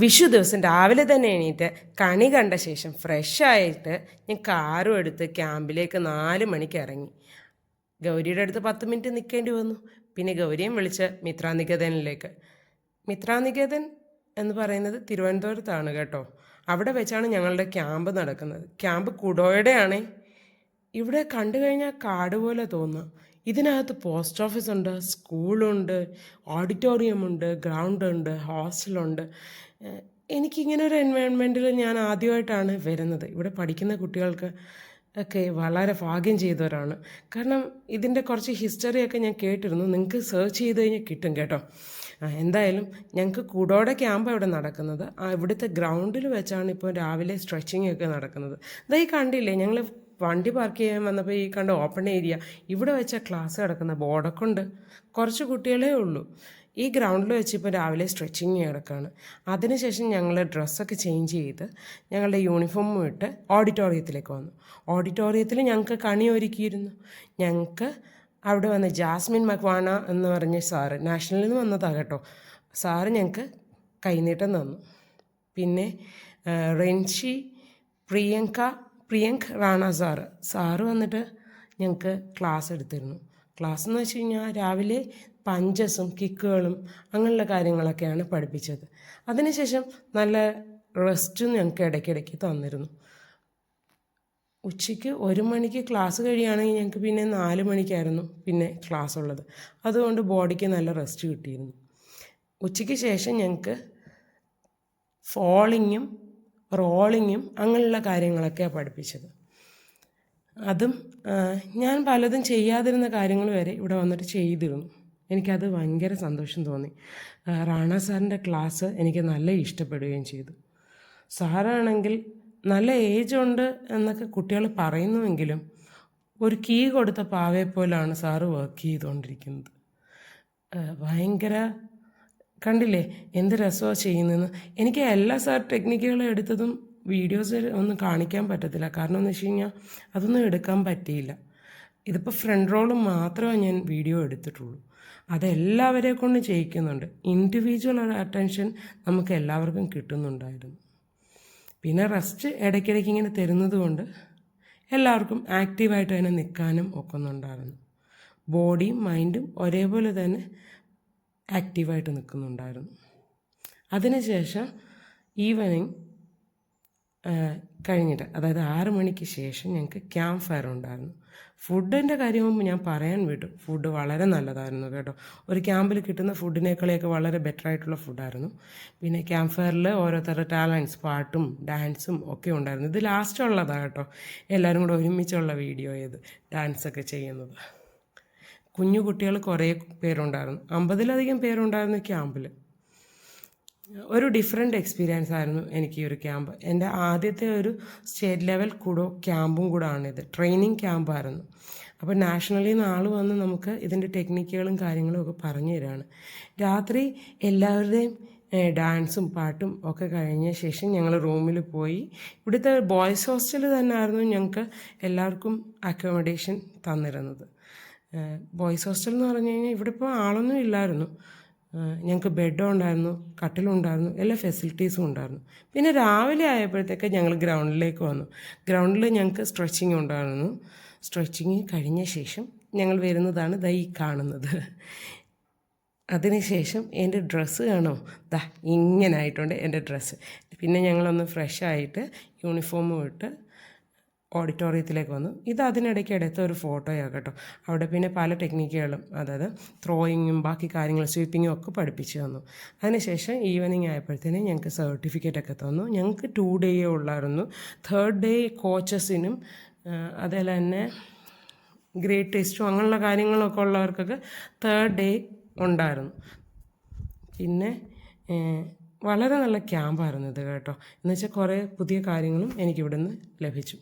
വിഷു ദിവസം രാവിലെ തന്നെ എണീറ്റ് കണി കണ്ട ശേഷം ഫ്രഷായിട്ട് ഞാൻ കാറും എടുത്ത് ക്യാമ്പിലേക്ക് 4 മണിക്ക് ഇറങ്ങി. ഗൗരിയുടെ അടുത്ത് 10 മിനിറ്റ് നിൽക്കേണ്ടി വന്നു. പിന്നെ ഗൗരിയും വിളിച്ച് മിത്രാനികേതനിലേക്ക്. മിത്രാനികേതൻ എന്ന് പറയുന്നത് തിരുവനന്തപുരത്താണ് കേട്ടോ. അവിടെ വെച്ചാണ് ഞങ്ങളുടെ ക്യാമ്പ് നടക്കുന്നത്. ക്യാമ്പ് കുടോയുടെയാണേ. ഇവിടെ കണ്ടു കഴിഞ്ഞാൽ കാട് പോലെ തോന്നുക. ഇതിനകത്ത് പോസ്റ്റ് ഓഫീസുണ്ട്, സ്കൂളുണ്ട്, ഓഡിറ്റോറിയമുണ്ട്, ഗ്രൗണ്ടുണ്ട്, ഹോസ്റ്റലുണ്ട്. എനിക്കിങ്ങനെ ഒരു എൻവയോൺമെൻറ്റിൽ ഞാൻ ആദ്യമായിട്ടാണ് വരുന്നത്. ഇവിടെ പഠിക്കുന്ന കുട്ടികൾക്ക് ഒക്കെ വളരെ ഭാഗ്യം ചെയ്തവരാണ്. കാരണം ഇതിൻ്റെ കുറച്ച് ഹിസ്റ്ററിയൊക്കെ ഞാൻ കേട്ടിരുന്നു. നിങ്ങൾക്ക് സെർച്ച് ചെയ്ത് കഴിഞ്ഞാൽ കിട്ടും കേട്ടോ. എന്തായാലും ഞങ്ങൾക്ക് കുടോടെ ക്യാമ്പ് ഇവിടെ നടക്കുന്നത്. ഇവിടുത്തെ ഗ്രൗണ്ടിൽ വെച്ചാണ് ഇപ്പോൾ രാവിലെ സ്ട്രെച്ചിങ് ഒക്കെ നടക്കുന്നത്. ഇതായി കണ്ടില്ലേ, ഞങ്ങൾ വണ്ടി പാർക്ക് ചെയ്യാൻ വന്നപ്പോൾ ഈ കണ്ട ഓപ്പൺ ഏരിയ, ഇവിടെ വെച്ച ക്ലാസ് കിടക്കുന്ന ബോർഡൊക്കെ ഉണ്ട്. കുറച്ച് കുട്ടികളേ ഉള്ളൂ. ഈ ഗ്രൗണ്ടിൽ വെച്ച് ഇപ്പോൾ രാവിലെ സ്ട്രെച്ചിങ് കിടക്കുകയാണ്. അതിനുശേഷം ഞങ്ങൾ ഡ്രസ്സൊക്കെ ചേഞ്ച് ചെയ്ത് ഞങ്ങളുടെ യൂണിഫോമും ഇട്ട് ഓഡിറ്റോറിയത്തിലേക്ക് വന്നു. ഓഡിറ്റോറിയത്തിൽ ഞങ്ങൾക്ക് കണി ഒരുക്കിയിരുന്നു. ഞങ്ങൾക്ക് അവിടെ വന്ന് ജാസ്മിൻ മക്വാണ എന്ന് പറഞ്ഞ സാറ്, നാഷണലിൽ നിന്ന് വന്നതാണ് കേട്ടോ. സാറ് ഞങ്ങൾക്ക് കൈനീട്ടം തന്നു. പിന്നെ റെൻഷി പ്രിയങ്ക് റാണ സാറ് വന്നിട്ട് ഞങ്ങൾക്ക് ക്ലാസ് എടുത്തിരുന്നു. ക്ലാസ് എന്ന് വെച്ച് കഴിഞ്ഞാൽ രാവിലെ പഞ്ചസും കിക്കുകളും അങ്ങനെയുള്ള കാര്യങ്ങളൊക്കെയാണ് പഠിപ്പിച്ചത്. അതിനുശേഷം നല്ല റെസ്റ്റും ഞങ്ങൾക്ക് ഇടയ്ക്കിടയ്ക്ക് തന്നിരുന്നു. ഉച്ചയ്ക്ക് 1 മണിക്ക് ക്ലാസ് കഴിയുകയാണെങ്കിൽ ഞങ്ങൾക്ക് പിന്നെ 4 മണിക്കായിരുന്നു പിന്നെ ക്ലാസ് ഉള്ളത്. അതുകൊണ്ട് ബോഡിക്ക് നല്ല റെസ്റ്റ് കിട്ടിയിരുന്നു. ഉച്ചയ്ക്ക് ശേഷം ഞങ്ങൾക്ക് ഫോളിങ്ങും റോളിങ്ങും അങ്ങനെയുള്ള കാര്യങ്ങളൊക്കെയാണ് പഠിപ്പിച്ചത്. അതും ഞാൻ പലതും ചെയ്യാതിരുന്ന കാര്യങ്ങൾ വരെ ഇവിടെ വന്നിട്ട് ചെയ്തിരുന്നു. എനിക്കത് ഭയങ്കര സന്തോഷം തോന്നി. റാണ സാറിൻ്റെ ക്ലാസ് എനിക്ക് നല്ല ഇഷ്ടപ്പെടുകയും ചെയ്തു. സാറാണെങ്കിൽ നല്ല ഏജുണ്ട് എന്നൊക്കെ കുട്ടികൾ പറയുന്നുവെങ്കിലും ഒരു കീ കൊടുത്ത പാവയെ പോലാണ് സാറ് വർക്ക് ചെയ്തുകൊണ്ടിരിക്കുന്നത്. ഭയങ്കര കണ്ടില്ലേ എന്ത് രസമാണ് ചെയ്യുന്നതെന്ന്. എനിക്ക് എല്ലാ സാർ ടെക്നിക്കുകളും എടുത്തതും വീഡിയോസ് ഒന്നും കാണിക്കാൻ പറ്റത്തില്ല. കാരണം എന്ന് വെച്ച് കഴിഞ്ഞാൽ അതൊന്നും എടുക്കാൻ പറ്റിയില്ല. ഇതിപ്പോൾ ഫ്രണ്ട് റോള് മാത്രമേ ഞാൻ വീഡിയോ എടുത്തിട്ടുള്ളൂ. അതെല്ലാവരെ കൊണ്ട് ചെയ്യിക്കുന്നുണ്ട്. ഇൻഡിവിജ്വൽ അറ്റൻഷൻ നമുക്ക് എല്ലാവർക്കും കിട്ടുന്നുണ്ടായിരുന്നു. പിന്നെ റെസ്റ്റ് ഇടയ്ക്കിടയ്ക്ക് ഇങ്ങനെ തരുന്നത് കൊണ്ട് എല്ലാവർക്കും ആക്റ്റീവായിട്ട് തന്നെ നിൽക്കാനും ഒക്കുന്നുണ്ടായിരുന്നു. ബോഡിയും മൈൻഡും ഒരേപോലെ തന്നെ ആക്റ്റീവായിട്ട് നിൽക്കുന്നുണ്ടായിരുന്നു. അതിനുശേഷം ഈവനിങ് കഴിഞ്ഞിട്ട്, അതായത് 6 മണിക്ക് ശേഷം ഞങ്ങൾക്ക് ക്യാമ്പ് ഫയർ ഉണ്ടായിരുന്നു. ഫുഡിൻ്റെ കാര്യമാകുമ്പോൾ ഞാൻ പറയാൻ വിട്ടു. ഫുഡ് വളരെ നല്ലതായിരുന്നു കേട്ടോ. ഒരു ക്യാമ്പിൽ കിട്ടുന്ന ഫുഡിനേക്കാളൊക്കെ വളരെ ബെറ്റർ ആയിട്ടുള്ള ഫുഡായിരുന്നു. പിന്നെ ക്യാമ്പ് ഫയറിൽ ഓരോരുത്തരുടെ ടാലൻറ്റ്സ്, പാട്ടും ഡാൻസും ഒക്കെ ഉണ്ടായിരുന്നു. ഇത് ലാസ്റ്റ് ഉള്ളതാണ് കേട്ടോ. എല്ലാവരും കൂടെ ഒരുമിച്ചുള്ള വീഡിയോ ഇത് ഡാൻസൊക്കെ ചെയ്യുന്നത്. കുഞ്ഞു കുട്ടികൾ കുറേ പേരുണ്ടായിരുന്നു. 50-ലധികം പേരുണ്ടായിരുന്നു ക്യാമ്പിൽ. ഒരു ഡിഫറെൻ്റ് എക്സ്പീരിയൻസ് ആയിരുന്നു എനിക്ക് ഈ ഒരു ക്യാമ്പ്. എൻ്റെ ആദ്യത്തെ ഒരു സ്റ്റേറ്റ് ലെവൽ ക്യാമ്പും കൂടാണിത്. ട്രെയിനിങ് ക്യാമ്പായിരുന്നു. അപ്പോൾ നാഷണലിൽ നിന്ന് ആൾ വന്ന് നമുക്ക് ഇതിൻ്റെ ടെക്നിക്കുകളും കാര്യങ്ങളും ഒക്കെ പറഞ്ഞു തരാണ്. രാത്രി എല്ലാവരുടെയും ഡാൻസും പാട്ടും ഒക്കെ കഴിഞ്ഞ ശേഷം ഞങ്ങൾ റൂമിൽ പോയി. ഇവിടുത്തെ ബോയ്സ് ഹോസ്റ്റൽ തന്നെ ആയിരുന്നു ഞങ്ങൾക്ക് എല്ലാവർക്കും അക്കോമഡേഷൻ തന്നിരുന്നത്. ബോയ്സ് ഹോസ്റ്റൽ എന്ന് പറഞ്ഞു കഴിഞ്ഞാൽ ഇവിടെ ഇപ്പോൾ ആളൊന്നും ഇല്ലായിരുന്നു. ഞങ്ങൾക്ക് ബെഡും ഉണ്ടായിരുന്നു, കട്ടിലുണ്ടായിരുന്നു, എല്ലാ ഫെസിലിറ്റീസും ഉണ്ടായിരുന്നു. പിന്നെ രാവിലെ ആയപ്പോഴത്തേക്ക് ഞങ്ങൾ ഗ്രൗണ്ടിലേക്ക് വന്നു. ഗ്രൗണ്ടിൽ ഞങ്ങൾക്ക് സ്ട്രെച്ചിങ് ഉണ്ടായിരുന്നു. സ്ട്രെച്ചിങ് കഴിഞ്ഞ ശേഷം ഞങ്ങൾ വരുന്നതാണ് ദാ ഈ കാണുന്നത്. അതിനുശേഷം എൻ്റെ ഡ്രസ്സ് കാണോ, ദാ ഇങ്ങനെ ആയിട്ടുണ്ട് എൻ്റെ ഡ്രസ്സ്. പിന്നെ ഞങ്ങളൊന്ന് ഫ്രഷായിട്ട് യൂണിഫോമും ഇട്ട് ഓഡിറ്റോറിയത്തിലേക്ക് വന്നു. ഇത് അതിനിടയ്ക്ക് എടുത്ത ഒരു ഫോട്ടോയാണ് കേട്ടോ. അവിടെ പിന്നെ പല ടെക്നിക്കുകളും, അതായത് ത്രോയിങ്ങും ബാക്കി കാര്യങ്ങൾ സ്വീപ്പിങ്ങും ഒക്കെ പഠിപ്പിച്ചു തന്നു. അതിനുശേഷം ഈവനിങ് ആയപ്പോഴത്തേനും ഞങ്ങൾക്ക് സർട്ടിഫിക്കറ്റൊക്കെ തന്നു. ഞങ്ങൾക്ക് 2 ഡേയേ ഉള്ളായിരുന്നു. 3rd ഡേ കോച്ചസിനും അതേപോലെ തന്നെ ഗ്രേഡ് ടെസ്റ്റും അങ്ങനെയുള്ള കാര്യങ്ങളൊക്കെ ഉള്ളവർക്കൊക്കെ 3rd ഡേ ഉണ്ടായിരുന്നു. പിന്നെ വളരെ നല്ല ക്യാമ്പായിരുന്നു ഇത് കേട്ടോ. എന്നുവെച്ചാൽ കുറേ പുതിയ കാര്യങ്ങളും എനിക്കിവിടെ നിന്ന് ലഭിച്ചു.